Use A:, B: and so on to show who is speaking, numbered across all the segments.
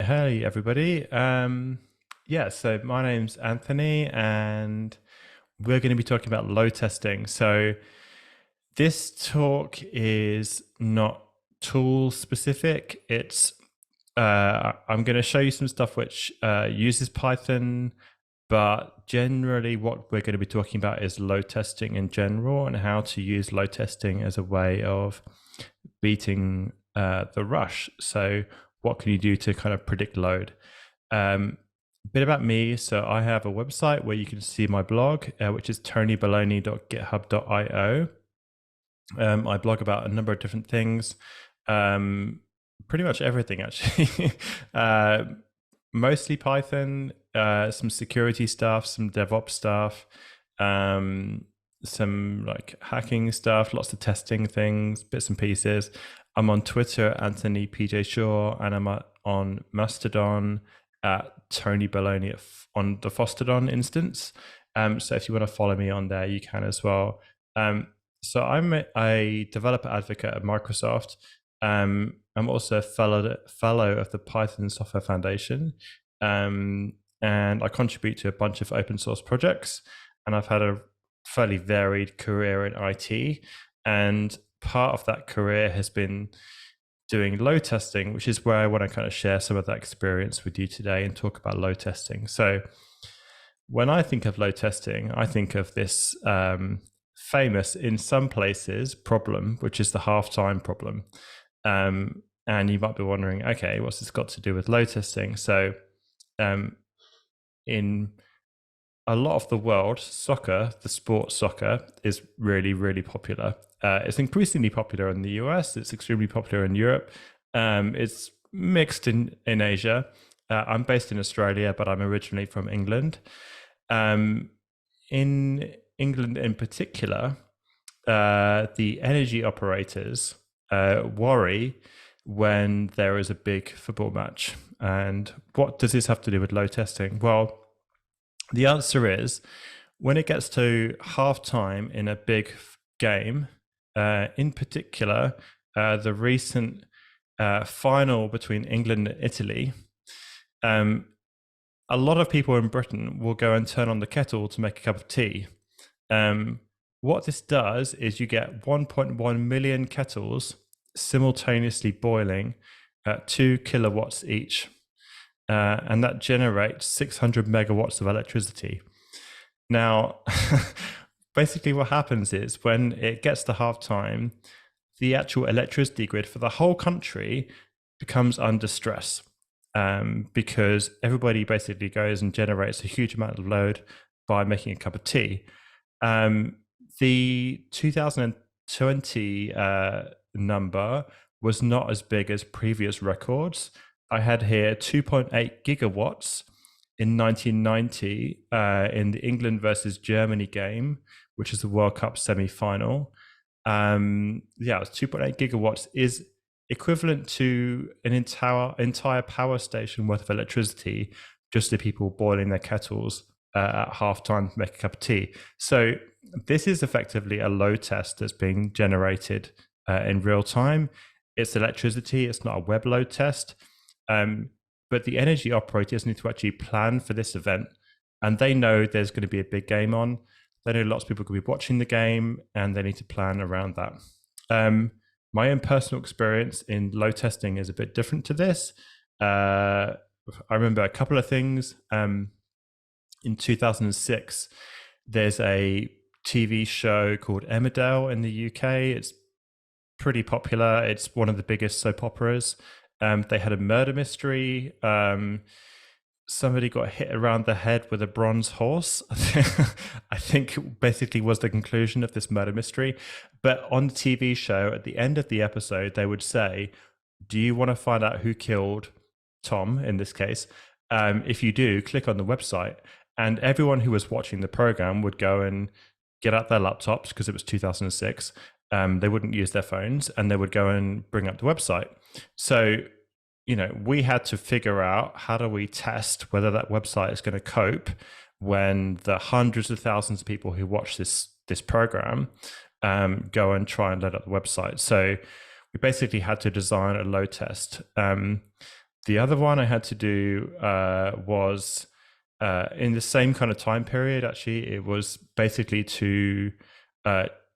A: Hey everybody. So my name's Anthony and we're going to be talking about load testing. So this talk is not tool specific. I'm going to show you some stuff which uses Python, but generally what we're going to be talking about is load testing in general and how to use load testing as a way of beating the rush. So what can you do to kind of predict load? A bit about me. So I have a website where you can see my blog, which is tonybaloney.github.io. I blog about a number of different things, pretty much everything actually. Mostly Python, some security stuff, some DevOps stuff, some like hacking stuff, lots of testing things, bits and pieces. I'm on Twitter, Anthony PJ Shaw, and I'm on Mastodon at Tony Baloney on the Fostodon instance. So if you want to follow me on there, you can as well. So I'm a developer advocate at Microsoft. I'm also a fellow of the Python Software Foundation, and I contribute to a bunch of open source projects. And I've had a fairly varied career in IT, and part of that career has been doing load testing, which is where I want to kind of share some of that experience with you today and talk about load testing. So when I think of load testing, I think of this famous, in some places, problem, which is the half-time problem. And you might be wondering, okay, what's this got to do with load testing? So in a lot of the world, soccer, the sport soccer, is really, really popular. It's increasingly popular in the US. It's extremely popular in Europe. It's mixed in Asia. I'm based in Australia, but I'm originally from England. In England in particular, the energy operators worry when there is a big football match. And what does this have to do with load testing? Well, the answer is when it gets to halftime in a big game, in particular, the recent final between England and Italy, a lot of people in Britain will go and turn on the kettle to make a cup of tea. What this does is you get 1.1 million kettles simultaneously boiling at 2 kilowatts each. And that generates 600 megawatts of electricity. Now, basically what happens is when it gets to halftime, the actual electricity grid for the whole country becomes under stress because everybody basically goes and generates a huge amount of load by making a cup of tea. The 2020 number was not as big as previous records. I had here 2.8 gigawatts in 1990 in the England versus Germany game, which is the World Cup semi-final. It was 2.8 gigawatts is equivalent to an entire power station worth of electricity, just the people boiling their kettles at halftime to make a cup of tea. So this is effectively a load test that's being generated in real time. It's electricity, it's not a web load test. But the energy operators need to actually plan for this event, and they know there's going to be a big game on. They know lots of people could be watching the game, and they need to plan around that. My own personal experience in load testing is a bit different to this. I remember a couple of things. In 2006, there's a TV show called Emmerdale in the UK. It's pretty popular. It's one of the biggest soap operas. They had a murder mystery. Somebody got hit around the head with a bronze horse. I think basically was the conclusion of this murder mystery. But on the TV show, at the end of the episode, they would say, do you want to find out who killed Tom in this case? If you do, click on the website. And everyone who was watching the program would go and get out their laptops because it was 2006. They wouldn't use their phones, and they would go and bring up the website. So, we had to figure out how do we test whether that website is going to cope when the hundreds of thousands of people who watch this program go and try and load up the website. So we basically had to design a load test. The other one I had to do was in the same kind of time period. Actually, it was basically to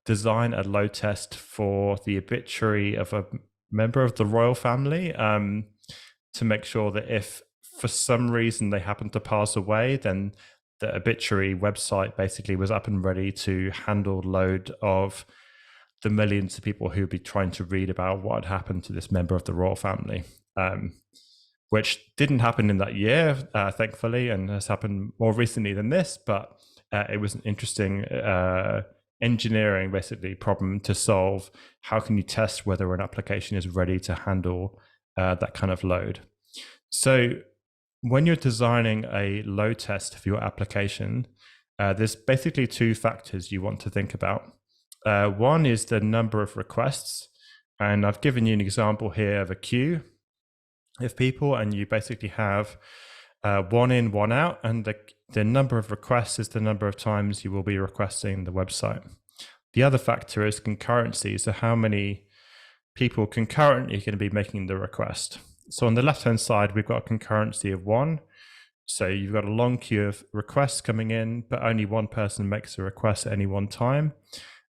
A: design a load test for the obituary of a member of the royal family, to make sure that if for some reason they happened to pass away, then the obituary website basically was up and ready to handle load of the millions of people who would be trying to read about what had happened to this member of the royal family, which didn't happen in that year, thankfully, and has happened more recently than this, but it was an interesting engineering basically problem to solve. How can you test whether an application is ready to handle that kind of load? So when you're designing a load test for your application, there's basically two factors you want to think about. One is the number of requests, and I've given you an example here of a queue of people, and you basically have one in, one out, and the number of requests is the number of times you will be requesting the website. The other factor is concurrency, so how many people concurrently are going to be making the request. So on the left-hand side, we've got a concurrency of 1. So you've got a long queue of requests coming in, but only one person makes a request at any one time.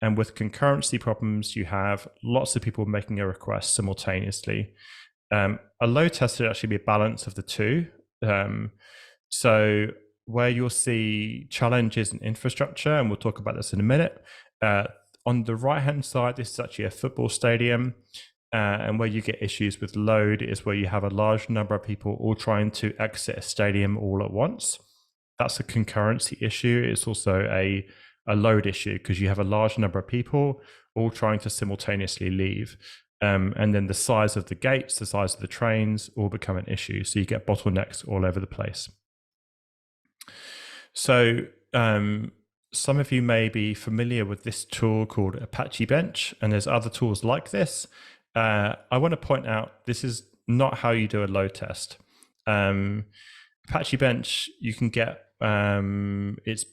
A: And with concurrency problems, you have lots of people making a request simultaneously. A load test would actually be a balance of the two. So where you'll see challenges in infrastructure, and we'll talk about this in a minute, on the right-hand side, this is actually a football stadium. And where you get issues with load is where you have a large number of people all trying to exit a stadium all at once. That's a concurrency issue. It's also a load issue because you have a large number of people all trying to simultaneously leave. And then the size of the gates, the size of the trains all become an issue. So you get bottlenecks all over the place. So some of you may be familiar with this tool called Apache Bench, and there's other tools like this. I want to point out this is not how you do a load test. Apache Bench, you can get, it's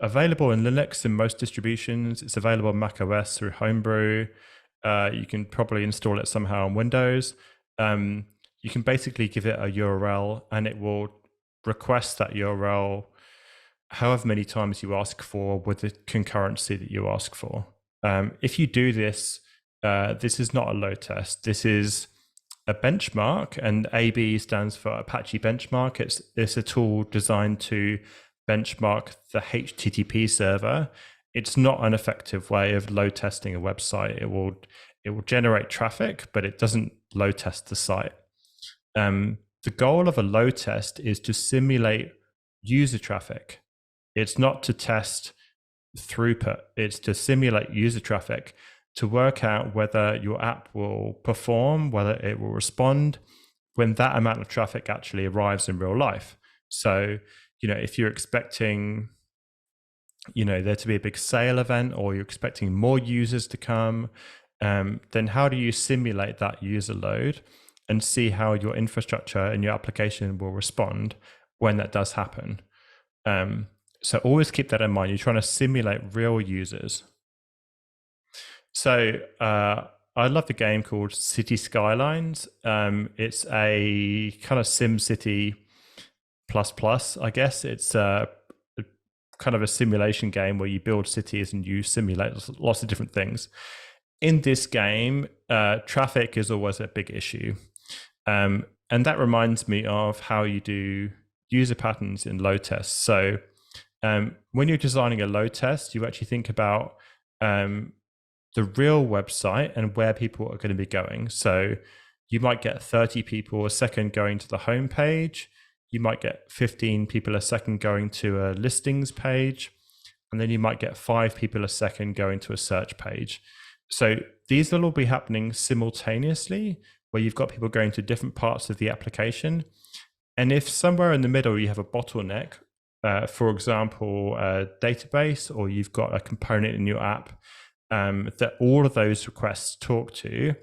A: available in Linux in most distributions. It's available on Mac OS through Homebrew. You can probably install it somehow on Windows. You can basically give it a URL and it will request that URL however many times you ask for with the concurrency that you ask for. If you do this, this is not a load test. This is a benchmark, and AB stands for Apache Benchmark. It's a tool designed to benchmark the HTTP server. It's not an effective way of load testing a website. It will generate traffic, but it doesn't load test the site. The goal of a load test is to simulate user traffic. It's not to test throughput. It's to simulate user traffic to work out whether your app will perform, whether it will respond when that amount of traffic actually arrives in real life. So, if you're expecting, there to be a big sale event, or you're expecting more users to come, then how do you simulate that user load and see how your infrastructure and your application will respond when that does happen? So always keep that in mind. You're trying to simulate real users. So I love the game called City Skylines. It's a kind of SimCity plus, I guess. It's kind of a simulation game where you build cities and you simulate lots of different things. In this game, traffic is always a big issue. And that reminds me of how you do user patterns in load tests. So when you're designing a load test, you actually think about the real website and where people are going to be going. So you might get 30 people a second going to the home page. You might get 15 people a second going to a listings page. And then you might get 5 people a second going to a search page. So these will all be happening simultaneously, where you've got people going to different parts of the application. And if somewhere in the middle you have a bottleneck, for example, a database, or you've got a component in your app that all of those requests talk to,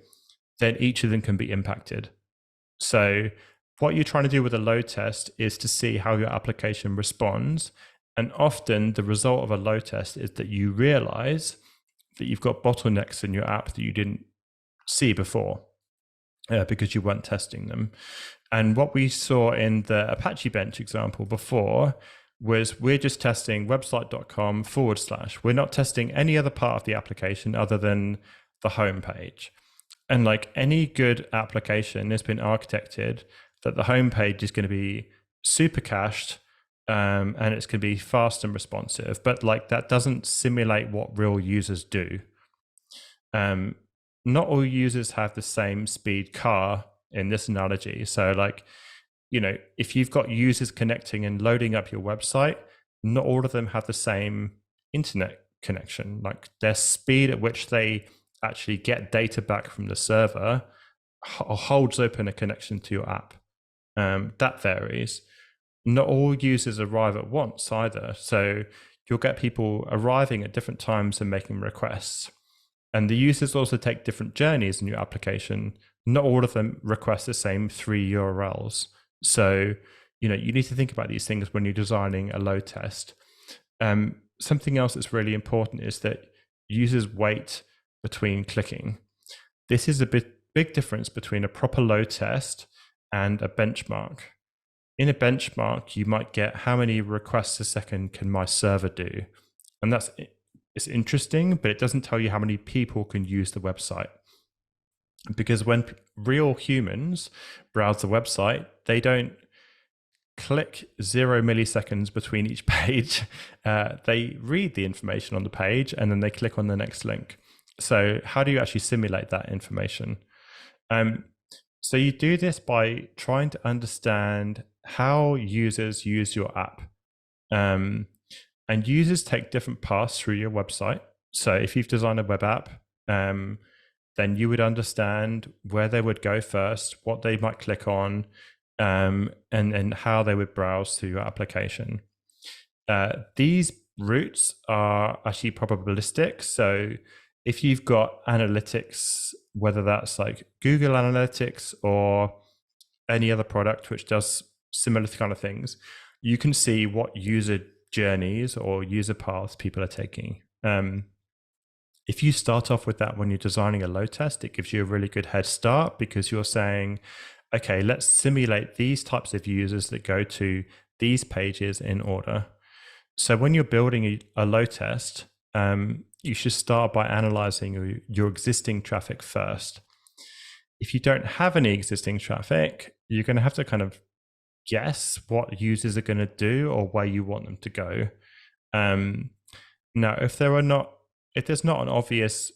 A: then each of them can be impacted. So what you're trying to do with a load test is to see how your application responds. And often the result of a load test is that you realize that you've got bottlenecks in your app that you didn't see before. because you weren't testing them. And what we saw in the Apache Bench example before was we're just testing website.com /. We're not testing any other part of the application other than the home page. And like any good application, it's been architected that the home page is going to be super cached, and it's going to be fast and responsive. But like that doesn't simulate what real users do. Not all users have the same speed car in this analogy. So like, if you've got users connecting and loading up your website, not all of them have the same internet connection. Like their speed at which they actually get data back from the server holds open a connection to your app. That varies. Not all users arrive at once either. So you'll get people arriving at different times and making requests. And the users also take different journeys in your application. Not all of them request the same 3 URLs. So, you need to think about these things when you're designing a load test. Something else that's really important is that users wait between clicking. This is a big difference between a proper load test and a benchmark. In a benchmark, you might get how many requests a second can my server do? And it's interesting, but it doesn't tell you how many people can use the website. Because when real humans browse the website, they don't click 0 milliseconds between each page. They read the information on the page and then they click on the next link. So how do you actually simulate that information? So you do this by trying to understand how users use your app. And users take different paths through your website. So if you've designed a web app, then you would understand where they would go first, what they might click on, and how they would browse through your application. These routes are actually probabilistic. So if you've got analytics, whether that's like Google Analytics or any other product which does similar kind of things, you can see what user journeys or user paths people are taking. If you start off with that when you're designing a load test, it gives you a really good head start because you're saying, okay, let's simulate these types of users that go to these pages in order. So when you're building a load test, you should start by analyzing your existing traffic first. If you don't have any existing traffic, you're going to have to kind of guess what users are going to do or where you want them to go. Now, if there's not an obvious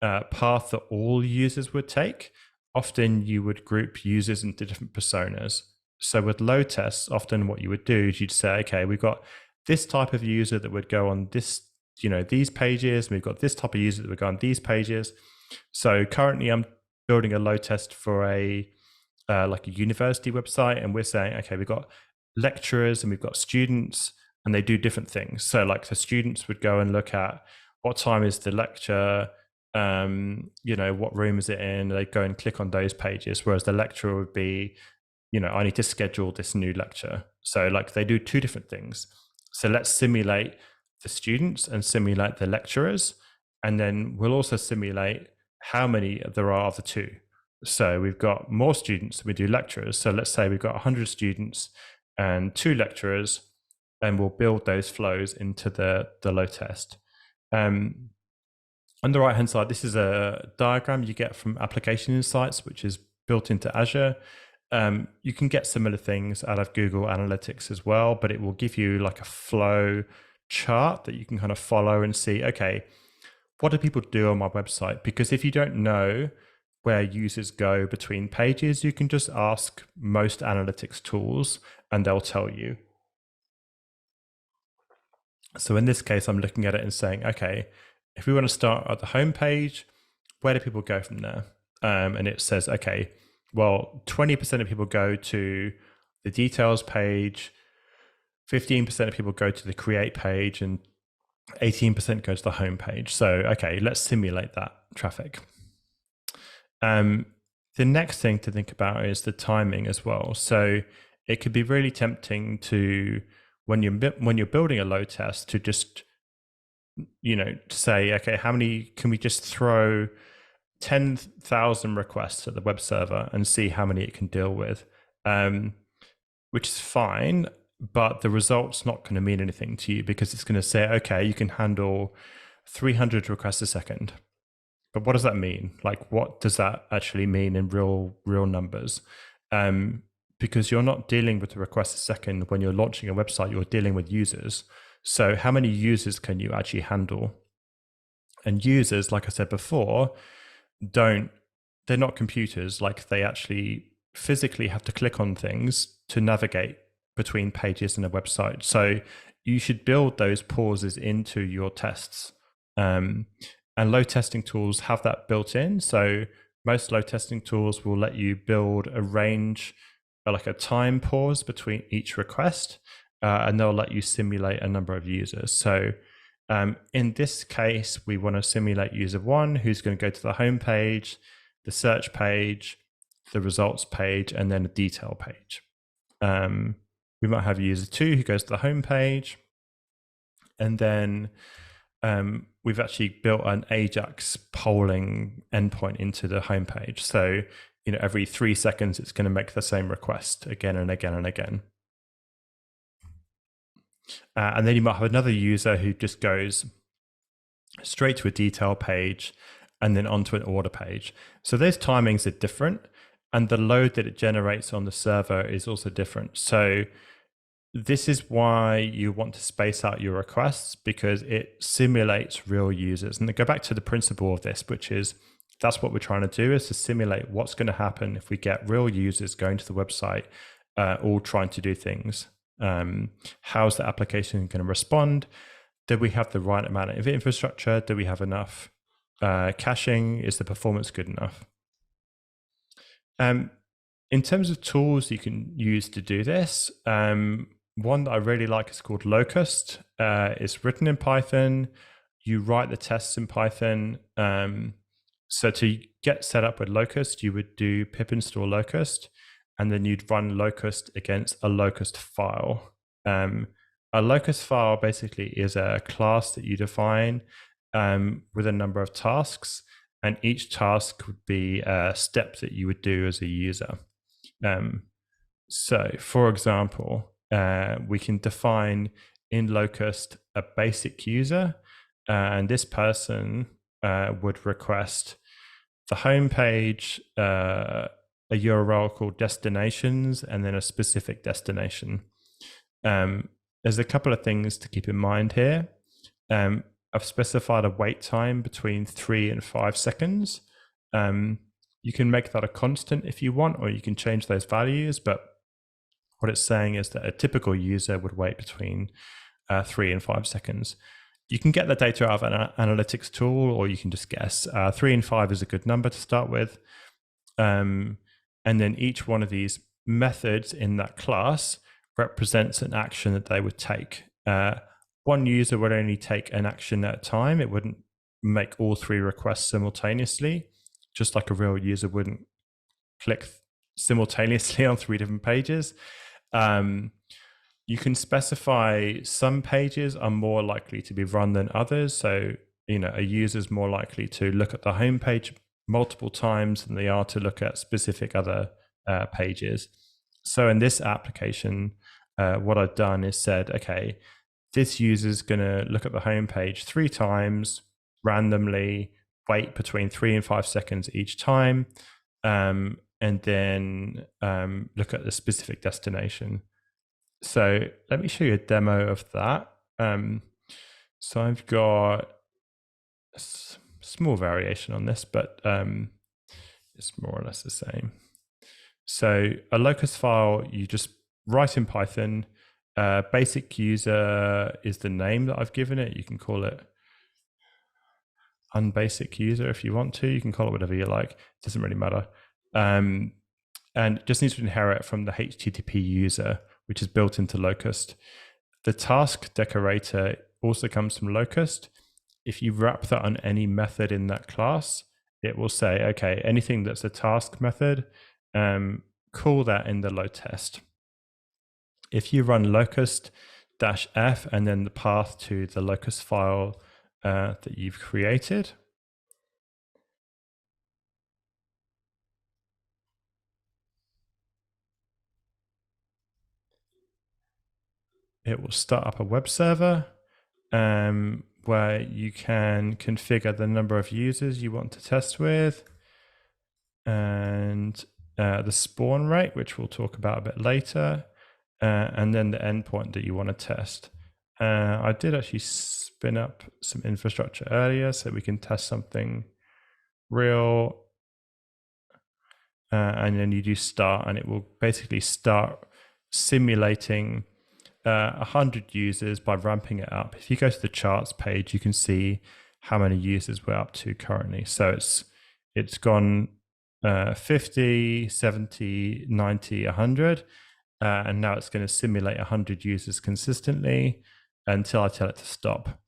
A: path that all users would take, often you would group users into different personas. So with load tests, often what you would do is you'd say, okay, we've got this type of user that would go on this, these pages. And we've got this type of user that would go on these pages. So currently I'm building a load test for like a university website. And we're saying, okay, we've got lecturers and we've got students and they do different things. So like the students would go and look at what time is the lecture, what room is it in? They go and click on those pages. Whereas the lecturer would be, I need to schedule this new lecture. So like they do two different things. So let's simulate the students and simulate the lecturers. And then we'll also simulate how many there are of the two. So we've got more students than we do lecturers. So let's say we've got 100 students and 2 lecturers, and we'll build those flows into the load test. On the right-hand side, this is a diagram you get from Application Insights, which is built into Azure. You can get similar things out of Google Analytics as well, but it will give you like a flow chart that you can kind of follow and see, okay, what do people do on my website? Because if you don't know where users go between pages, you can just ask most analytics tools and they'll tell you. So in this case, I'm looking at it and saying, okay, if we want to start at the home page, where do people go from there? And it says, okay, well, 20% of people go to the details page, 15% of people go to the create page, and 18% go to the home page. So, okay, let's simulate that traffic. The next thing to think about is the timing as well. So it could be really tempting to, when you're building a load test, to just, say, okay, how many can we just throw 10,000 requests at the web server and see how many it can deal with, which is fine, but the result's not going to mean anything to you because it's going to say, okay, you can handle 300 requests a second. But what does that mean? Like, what does that actually mean in real numbers? Because you're not dealing with the requests a second when you're launching a website, you're dealing with users. So how many users can you actually handle? And users, like I said before, they're not computers. Like, they actually physically have to click on things to navigate between pages in a website. So you should build those pauses into your tests. And load testing tools have that built in. So most load testing tools will let you build a range, like a time pause between each request, and they'll let you simulate a number of users. So in this case, we want to simulate user 1, who's going to go to the home page, the search page, the results page, and then a detail page. We might have user 2 who goes to the home page, and then we've actually built an Ajax polling endpoint into the home page. So, every 3 seconds, it's going to make the same request again and again and again. And then you might have another user who just goes straight to a detail page and then onto an order page. So those timings are different, and the load that it generates on the server is also different. So this is why you want to space out your requests, because it simulates real users. And to go back to the principle of this, which is that's what we're trying to do, is to simulate what's going to happen if we get real users going to the website, all trying to do things. How's the application going to respond? Do we have the right amount of infrastructure? Do we have enough caching? Is the performance good enough? In terms of tools you can use to do this, one that I really like is called Locust. It's written in Python. You write the tests in Python. So to get set up with Locust, you would do pip install Locust, and then you'd run Locust against a Locust file. A Locust file basically is a class that you define with a number of tasks, and each task would be a step that you would do as a user. So, for example, we can define in Locust a basic user, and this person would request the home page, a URL called destinations, and then a specific destination. There's a couple of things to keep in mind here. I've specified a wait time between 3 and 5 seconds. You can make that a constant if you want, or you can change those values, but what it's saying is that a typical user would wait between 3 and 5 seconds. You can get the data out of an analytics tool, or you can just guess. 3 and 5 is a good number to start with. And then each one of these methods in that class represents an action that they would take. One user would only take an action at a time. It wouldn't make all 3 requests simultaneously, just like a real user wouldn't click simultaneously on 3 different pages. You can specify some pages are more likely to be run than others. So, a user is more likely to look at the home page multiple times than they are to look at specific other pages. So in this application, what I've done is said, okay, this user is going to look at the home page 3 times randomly, wait between 3 and 5 seconds each time, and then look at the specific destination. So let me show you a demo of that. So I've got a small variation on this, but it's more or less the same. So a locust file, you just write in Python. Basic user is the name that I've given it. You can call it unbasic user if you want to. You can call it whatever you like. It doesn't really matter. And it just needs to inherit from the HTTP user, which is built into Locust. The task decorator also comes from Locust. If you wrap that on any method in that class, it will say, okay, anything that's a task method, call that in the load test. If you run locust-f and then the path to the Locust file that you've created, it will start up a web server where you can configure the number of users you want to test with, and the spawn rate, which we'll talk about a bit later, and then the endpoint that you want to test. I did actually spin up some infrastructure earlier so we can test something real. And then you do start, and it will basically start simulating 100 users by ramping it up. If you go to the charts page, you can see how many users we're up to currently. So it's gone 50, 70, 90, 100, and now it's going to simulate 100 users consistently until I tell it to stop.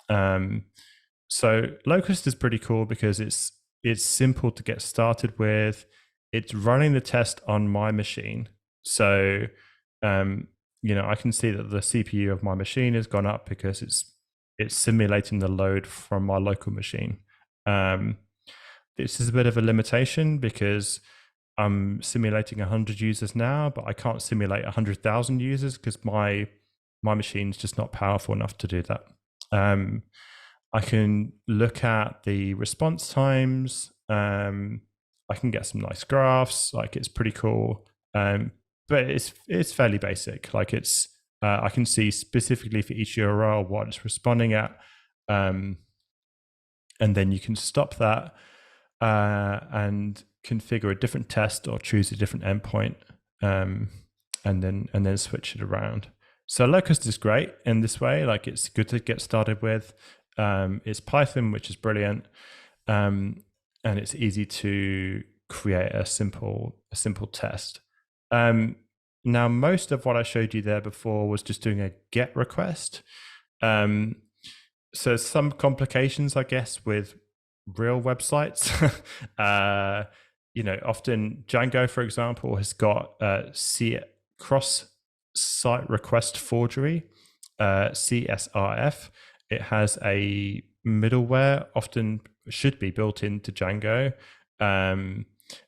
A: So Locust is pretty cool because it's simple to get started with. It's running the test on my machine. So, I can see that the CPU of my machine has gone up because it's simulating the load from my local machine. This is a bit of a limitation because I'm simulating 100 users now, but I can't simulate 100,000 users because my machine's just not powerful enough to do that. I can look at the response times. I can get some nice graphs. Like, it's pretty cool, but it's fairly basic. Like, it's I can see specifically for each URL what it's responding at, and then you can stop that and configure a different test or choose a different endpoint, and then switch it around. So Locust is great in this way. Like, it's good to get started with. It's Python, which is brilliant. And it's easy to create a simple test. Now, most of what I showed you there before was just doing a GET request. So some complications, I guess, with real websites. Often Django, for example, has got cross-site request forgery, CSRF. It has a middleware, often should be built into Django, and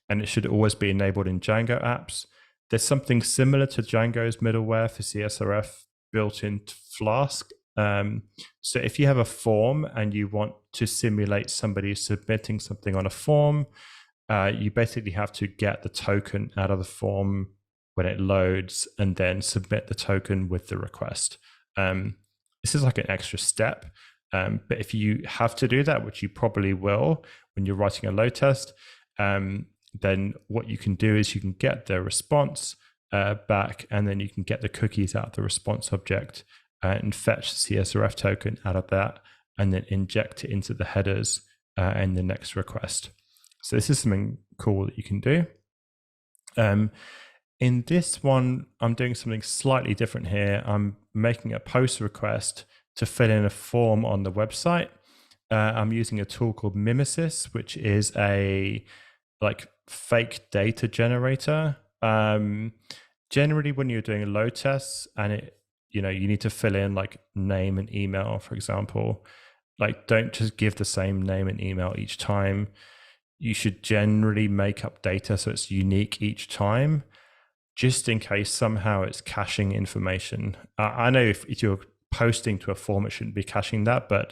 A: it should always be enabled in Django apps. There's something similar to Django's middleware for CSRF built into Flask. So if you have a form and you want to simulate somebody submitting something on a form, you basically have to get the token out of the form when it loads and then submit the token with the request. This is like an extra step. But if you have to do that, which you probably will when you're writing a load test, then what you can do is you can get the response back, and then you can get the cookies out of the response object and fetch the CSRF token out of that, and then inject it into the headers in the next request. So this is something cool that you can do. In this one, I'm doing something slightly different here. I'm making a post request to fill in a form on the website. I'm using a tool called Mimesis, which is a fake data generator. Generally, when you're doing load tests and you need to fill in like name and email, for example, don't just give the same name and email each time. You should generally make up data so it's unique each time, just in case somehow it's caching information. I know if you're posting to a form, it shouldn't be caching that, but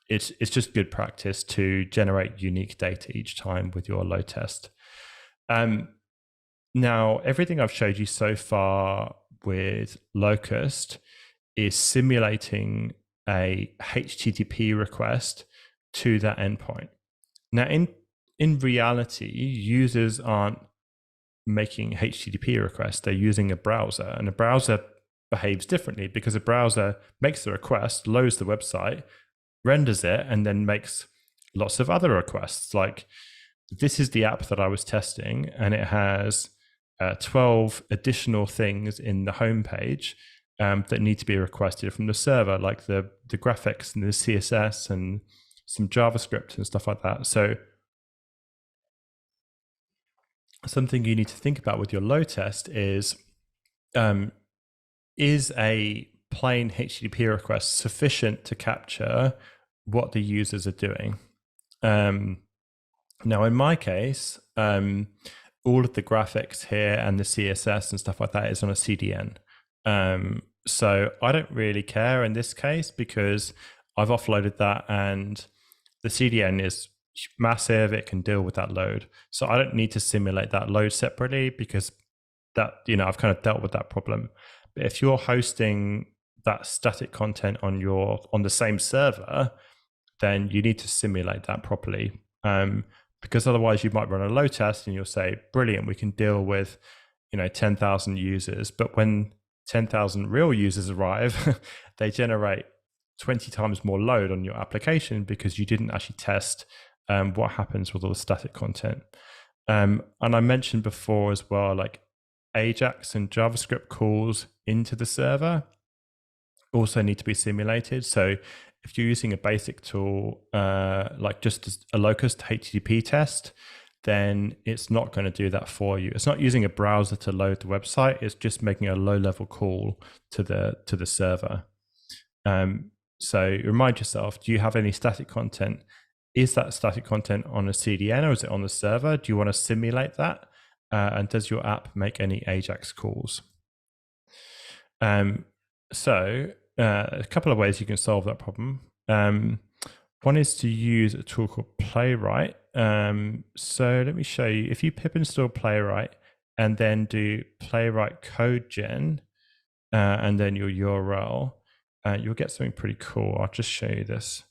A: it's just good practice to generate unique data each time with your load test. Now, everything I've showed you so far with Locust is simulating a HTTP request to that endpoint. Now, in reality, users aren't making HTTP requests. They're using a browser, and a browser behaves differently because a browser makes the request, loads the website, renders it, and then makes lots of other requests. Like, this is the app that I was testing, and it has 12 additional things in the homepage that need to be requested from the server, like the graphics and the CSS and some JavaScript and stuff like that. So something you need to think about with your load test is a plain HTTP request sufficient to capture what the users are doing? Now, in my case, all of the graphics here and the CSS and stuff like that is on a CDN. So I don't really care in this case because I've offloaded that and the CDN is massive. It can deal with that load. So I don't need to simulate that load separately because that, I've kind of dealt with that problem. But if you're hosting that static content on the same server, then you need to simulate that properly. Because otherwise you might run a load test and you'll say, brilliant, we can deal with 10,000 users. But when 10,000 real users arrive, they generate 20 times more load on your application because you didn't actually test what happens with all the static content. And I mentioned before as well, like Ajax and JavaScript calls into the server also need to be simulated. So if you're using a basic tool, like just a Locust HTTP test, then it's not going to do that for you. It's not using a browser to load the website. It's just making a low-level call to the server. So remind yourself, do you have any static content? Is that static content on a CDN or is it on the server? Do you want to simulate that? And does your app make any Ajax calls? So a couple of ways you can solve that problem. One is to use a tool called Playwright. So let me show you. If you pip install Playwright and then do Playwright code gen and then your URL, you'll get something pretty cool. I'll just show you this.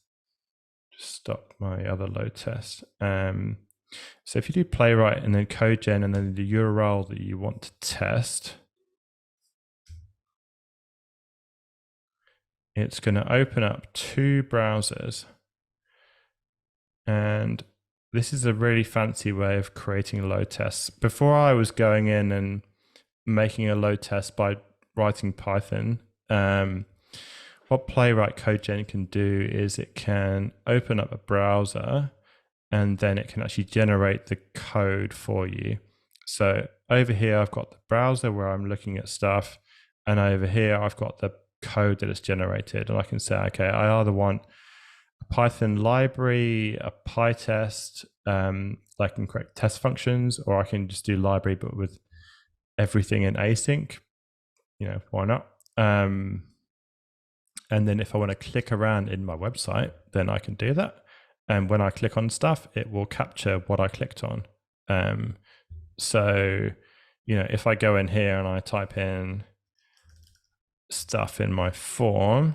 A: Just stop my other load test. So if you do Playwright and then code gen and then the URL that you want to test, it's going to open up two browsers. And this is a really fancy way of creating load tests. Before I was going in and making a load test by writing Python, what Playwright CodeGen can do is it can open up a browser and then it can actually generate the code for you. So over here, I've got the browser where I'm looking at stuff. And over here, I've got the code that it's generated. And I can say, okay, I either want a Python library, a PyTest, I can create test functions, or I can just do library, but with everything in async. Why not? And then if I want to click around in my website, then I can do that. And when I click on stuff, it will capture what I clicked on. So, if I go in here and I type in stuff in my form,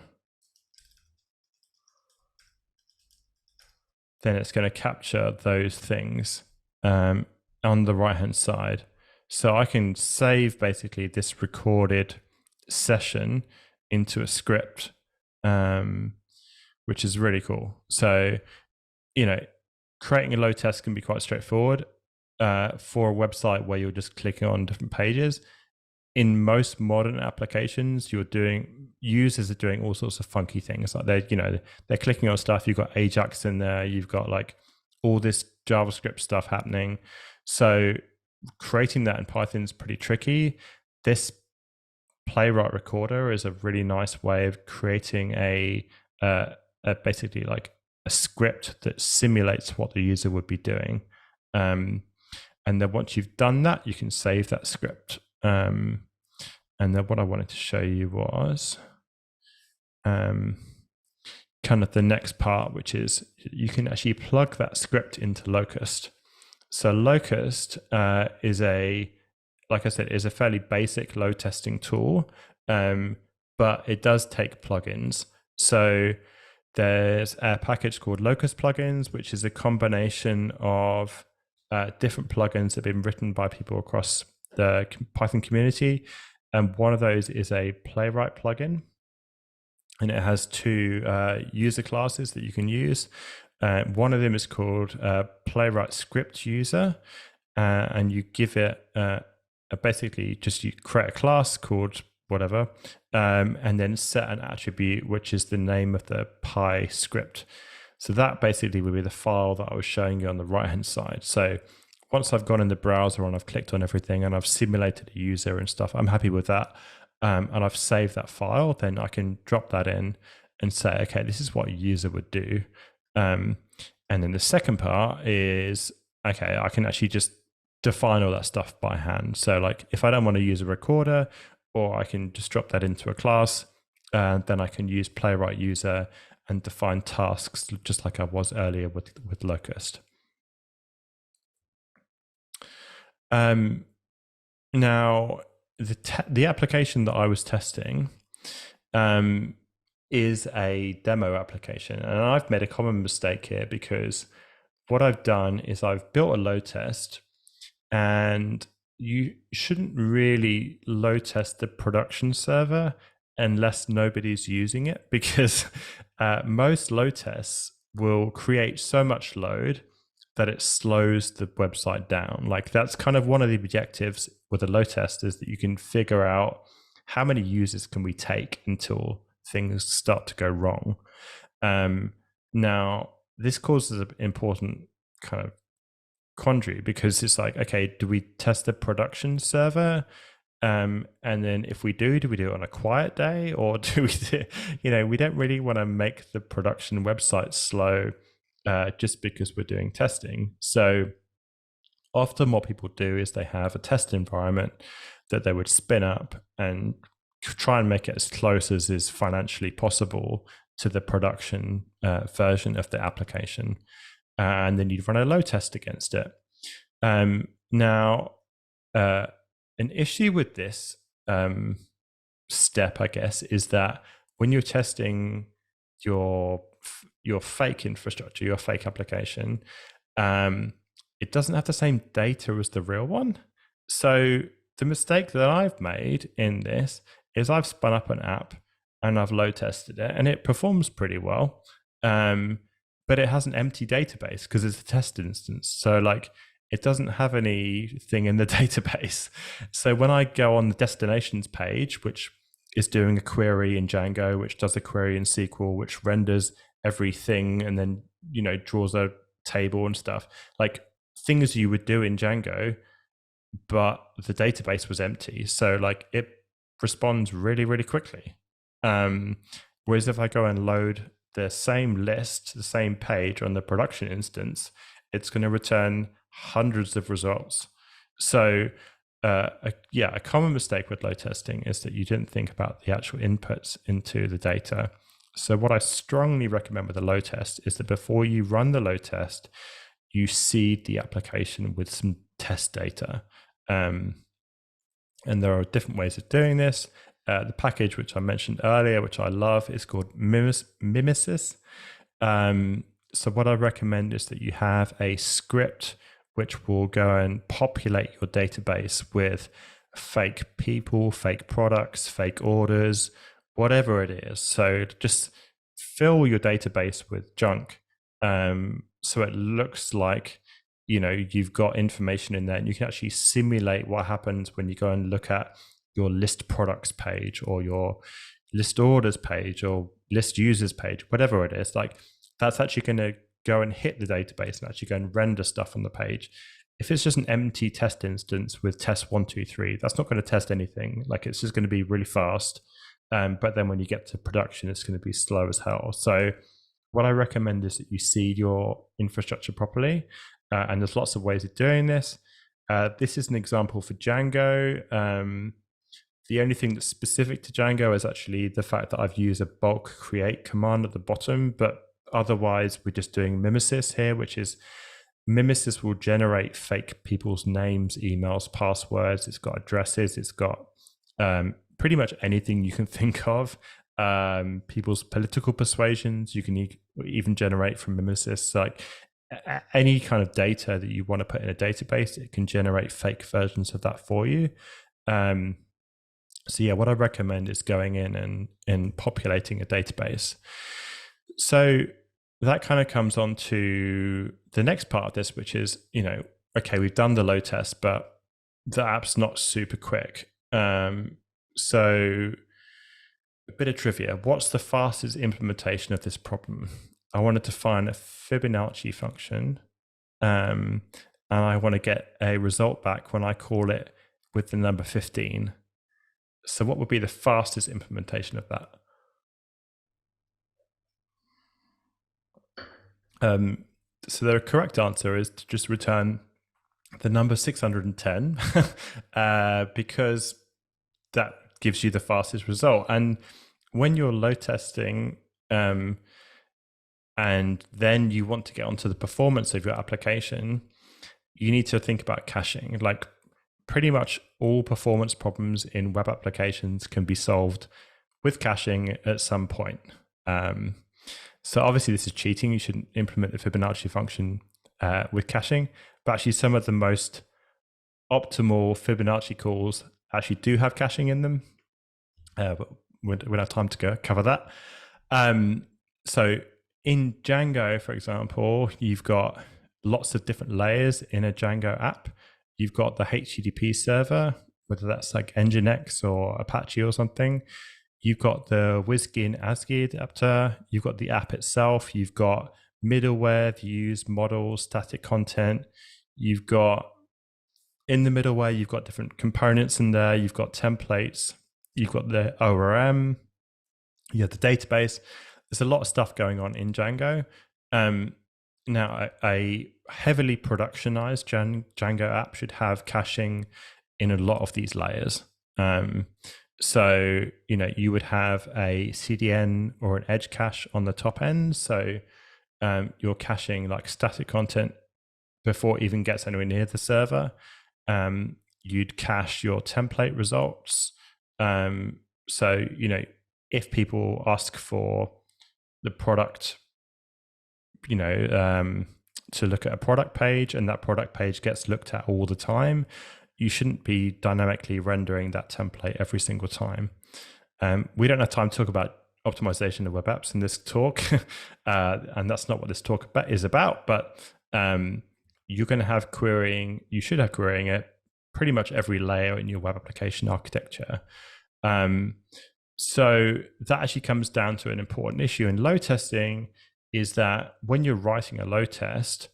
A: then it's going to capture those things on the right-hand side. So I can save basically this recorded session into a script, which is really cool. So, creating a load test can be quite straightforward for a website where you're just clicking on different pages. In most modern applications, users are doing all sorts of funky things. Like they're clicking on stuff. You've got Ajax in there. You've got like all this JavaScript stuff happening. So creating that in Python is pretty tricky. This Playwright recorder is a really nice way of creating a basically like a script that simulates what the user would be doing. And then once you've done that, you can save that script. And then what I wanted to show you was kind of the next part, which is you can actually plug that script into Locust. So Locust is like I said, is a fairly basic load testing tool, but it does take plugins. So there's a package called Locust plugins, which is a combination of different plugins that have been written by people across the Python community. And one of those is a Playwright plugin. And it has two user classes that you can use. One of them is called Playwright Script User. And you give it basically just you create a class called whatever, and then set an attribute, which is the name of the Py script. So that basically would be the file that I was showing you on the right-hand side. So once I've gone in the browser and I've clicked on everything and I've simulated a user and stuff, I'm happy with that. And I've saved that file, then I can drop that in and say, okay, this is what a user would do. And then the second part is, okay, I can actually just define all that stuff by hand. So like if I don't want to use a recorder, or I can just drop that into a class, and then I can use playwright user and define tasks just like I was earlier with Locust. Now, the application that I was testing is a demo application, and I've made a common mistake here, because what I've done is I've built a load test, and you shouldn't really load test the production server unless nobody's using it, because most load tests will create so much load that it slows the website down. Like, that's kind of one of the objectives with a load test, is that you can figure out how many users can we take until things start to go wrong. Now, this causes an important kind of quandary, because it's like, okay, do we test the production server? And then if we do we do it on a quiet day, or do we we don't really want to make the production website slow just because we're doing testing. So often what people do is they have a test environment that they would spin up and try and make it as close as is financially possible to the production version of the application. And then you'd run a load test against it. Now, an issue with this step, I guess, is that when you're testing your fake infrastructure, your fake application, it doesn't have the same data as the real one. So the mistake that I've made in this is I've spun up an app and I've load tested it, and it performs pretty well. But it has an empty database because it's a test instance. So like, it doesn't have anything in the database. So when I go on the destinations page, which is doing a query in Django, which does a query in SQL, which renders everything and then, draws a table and stuff, like things you would do in Django, but the database was empty. So like, it responds really, really quickly. Whereas if I go and load the same list, the same page on the production instance, it's going to return hundreds of results. So a common mistake with load testing is that you didn't think about the actual inputs into the data. So what I strongly recommend with a load test is that before you run the load test, you seed the application with some test data. And there are different ways of doing this. The package which I mentioned earlier, which I love, is called Mimesis. So what I recommend is that you have a script which will go and populate your database with fake people, fake products, fake orders, whatever it is. So just fill your database with junk, so it looks like you've got information in there, and you can actually simulate what happens when you go and look at your list products page or your list orders page or list users page, whatever it is. Like, that's actually going to go and hit the database and actually go and render stuff on the page. If it's just an empty test instance with test 1, 2, 3, that's not going to test anything. Like, it's just going to be really fast. But then when you get to production, it's going to be slow as hell. So what I recommend is that you seed your infrastructure properly. And there's lots of ways of doing this. This is an example for Django. The only thing that's specific to Django is actually the fact that I've used a bulk create command at the bottom, but otherwise we're just doing Mimesis here, which is Mimesis will generate fake people's names, emails, passwords. It's got addresses. It's got pretty much anything you can think of. People's political persuasions, you can even generate from Mimesis. Like, any kind of data that you want to put in a database, it can generate fake versions of that for you. So yeah, what I recommend is going in and populating a database. So that kind of comes on to the next part of this, which is, okay, we've done the load test, but the app's not super quick. So a bit of trivia. What's the fastest implementation of this problem? I wanted to find a Fibonacci function, and I want to get a result back when I call it with the number 15. So what would be the fastest implementation of that? So the correct answer is to just return the number 610, because that gives you the fastest result. And when you're load testing, and then you want to get onto the performance of your application, you need to think about caching. Like pretty much all performance problems in web applications can be solved with caching at some point. So obviously this is cheating. You shouldn't implement the Fibonacci function with caching, but actually some of the most optimal Fibonacci calls actually do have caching in them. But we don't have time to cover that. So in Django, for example, you've got lots of different layers in a Django app. You've got the HTTP server, whether that's like Nginx or Apache or something. You've got the WSGI and ASCII adapter. You've got the app itself. You've got middleware, views, models, static content. You've got, in the middleware, you've got different components in there. You've got templates. You've got the ORM. You have the database. There's a lot of stuff going on in Django. Now, a heavily productionized Django app should have caching in a lot of these layers. So, you would have a CDN or an edge cache on the top end. So you're caching like static content before it even gets anywhere near the server. You'd cache your template results. So, if people ask for the product, to look at a product page and that product page gets looked at all the time, you shouldn't be dynamically rendering that template every single time. We don't have time to talk about optimization of web apps in this talk, and that's not what this talk is about, but you're going to have querying, you should have querying at pretty much every layer in your web application architecture. So that actually comes down to an important issue in load testing, is that when you're writing a load test,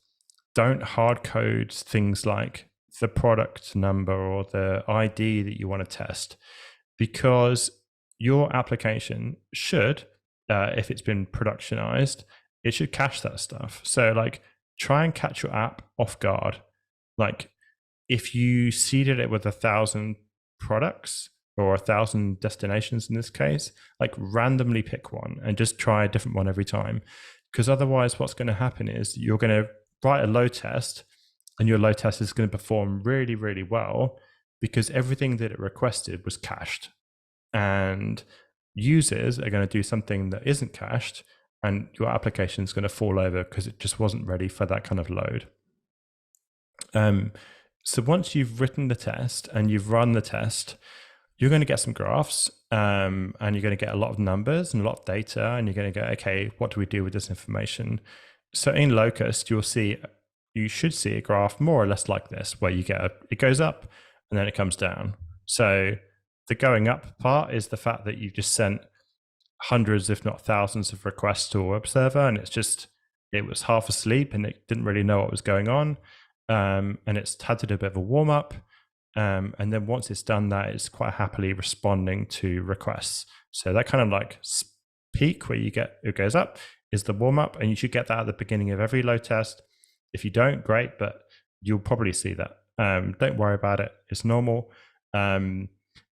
A: don't hard code things like the product number or the ID that you want to test, because your application should, if it's been productionized, it should cache that stuff. So like try and catch your app off guard. Like if you seeded it with 1,000 products or 1,000 destinations in this case, like randomly pick one and just try a different one every time. Because otherwise what's going to happen is you're going to write a load test and your load test is going to perform really, really well because everything that it requested was cached. And users are going to do something that isn't cached and your application is going to fall over because it just wasn't ready for that kind of load. So once you've written the test and you've run the test, you're going to get some graphs, and you're going to get a lot of numbers and a lot of data, and you're going to go, okay, what do we do with this information? So in Locust, you should see a graph more or less like this, where you get it goes up and then it comes down. So the going up part is the fact that you just sent hundreds, if not thousands, of requests to a web server, and it was half asleep and it didn't really know what was going on, and it's had to do a bit of a warm up. And then once it's done that, it's quite happily responding to requests. So that kind of like peak where it goes up is the warm up, and you should get that at the beginning of every load test. If you don't, great, but you'll probably see that. Don't worry about it; it's normal. And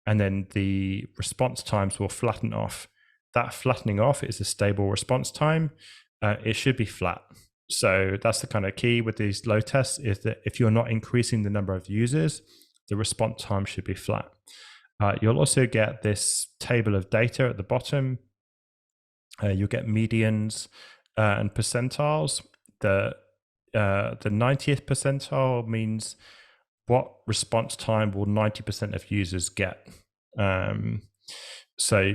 A: then the response times will flatten off. That flattening off is a stable response time. It should be flat. So that's the kind of key with these load tests, is that if you're not increasing the number of users, the response time should be flat. You'll also get this table of data at the bottom. You'll get medians and percentiles. The 90th percentile means what response time will 90% of users get. So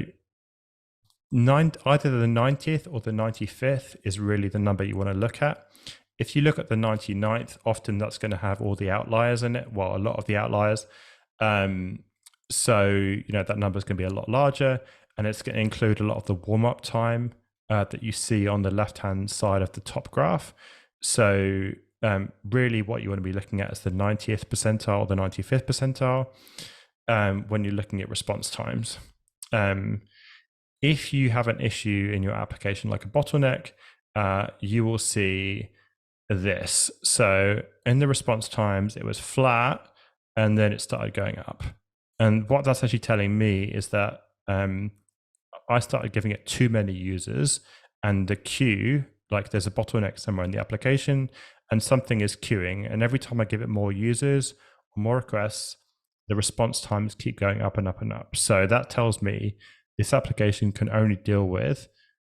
A: either the 90th or the 95th is really the number you want to look at. If you look at the 99th, often that's going to have all the outliers in it, well, a lot of the outliers. So, that number is going to be a lot larger, and it's going to include a lot of the warm-up time that you see on the left-hand side of the top graph. So really what you want to be looking at is the 90th percentile, the 95th percentile, when you're looking at response times. If you have an issue in your application, like a bottleneck, you will see this. So in the response times, it was flat, and then it started going up. And what that's actually telling me is that I started giving it too many users, and the queue, like there's a bottleneck somewhere in the application and something is queuing. And every time I give it more users or more requests, the response times keep going up and up and up. So that tells me this application can only deal with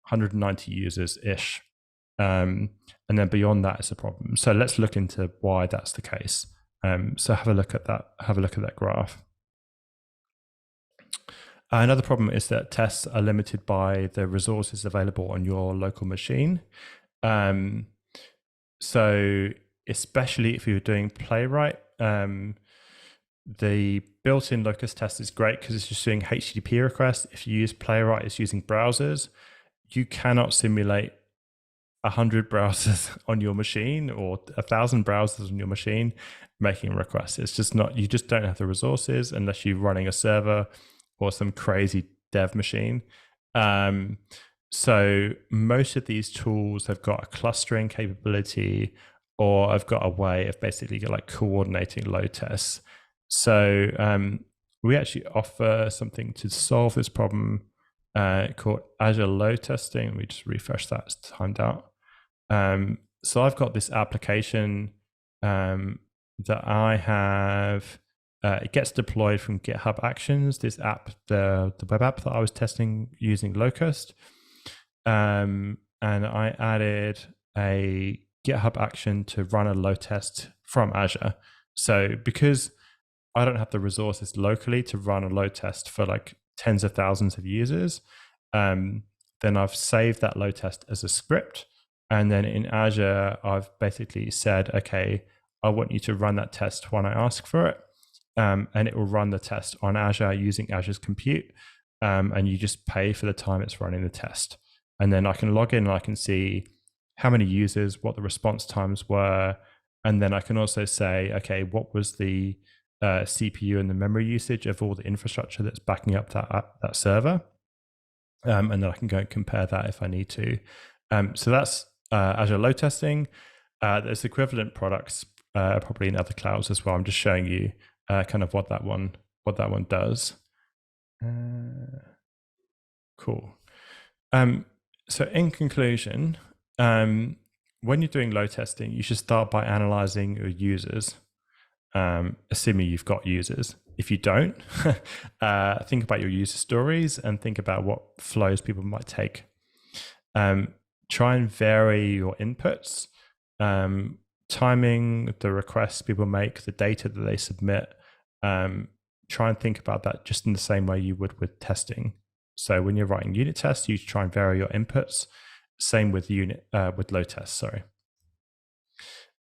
A: 190 users ish. And then beyond that, it's a problem. So let's look into why that's the case. So have a look at that. Have a look at that graph. Another problem is that tests are limited by the resources available on your local machine. So especially if you're doing Playwright, the built-in locus test is great because it's just doing HTTP requests. If you use Playwright, it's using browsers. You cannot simulate 100 browsers on your machine or 1,000 browsers on your machine making requests. It's just not, you just don't have the resources unless you're running a server or some crazy dev machine. So most of these tools have got a clustering capability, or I've got a way of basically like coordinating load tests. So we actually offer something to solve this problem called Azure Load Testing. Let me just refresh that, it's timed out. So I've got this application that I have. It gets deployed from GitHub Actions, this app, the web app that I was testing using Locust. And I added a GitHub action to run a load test from Azure. So because I don't have the resources locally to run a load test for like tens of thousands of users, then I've saved that load test as a script. And then in Azure, I've basically said, okay, I want you to run that test when I ask for it. And it will run the test on Azure using Azure's compute. And you just pay for the time it's running the test. And then I can log in and I can see how many users, what the response times were. And then I can also say, okay, what was the CPU and the memory usage of all the infrastructure that's backing up that server? And then I can go and compare that if I need to. So that's Azure load testing. There's equivalent products probably in other clouds as well. I'm just showing you kind of what that one does. Cool. So in conclusion, when you're doing load testing, you should start by analyzing your users, assuming you've got users. If you don't, think about your user stories and think about what flows people might take. Try and vary your inputs, timing, the requests people make, the data that they submit. Try and think about that just in the same way you would with testing. So when you're writing unit tests, you try and vary your inputs. Same with load tests, sorry.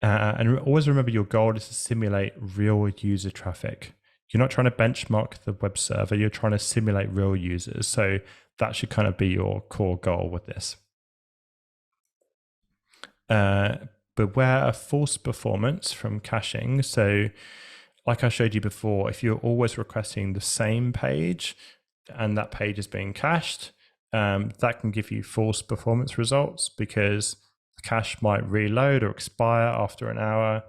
A: And always remember your goal is to simulate real user traffic. You're not trying to benchmark the web server, you're trying to simulate real users. So that should kind of be your core goal with this. Beware of false performance from caching. So like I showed you before, if you're always requesting the same page and that page is being cached, that can give you false performance results because the cache might reload or expire after an hour,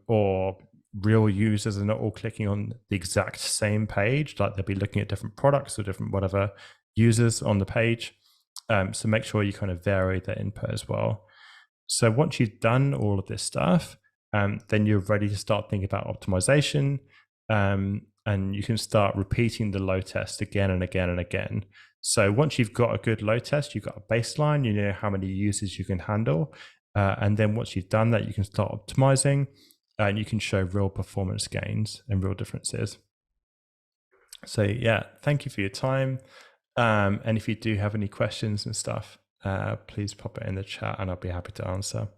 A: or real users are not all clicking on the exact same page, like they'll be looking at different products or different whatever users on the page. So make sure you kind of vary the input as well. So once you've done all of this stuff, then you're ready to start thinking about optimization, and you can start repeating the load test again and again and again. So once you've got a good load test, you've got a baseline, you know how many users you can handle. And then once you've done that, you can start optimizing and you can show real performance gains and real differences. So yeah, thank you for your time. And if you do have any questions and stuff, please pop it in the chat and I'll be happy to answer.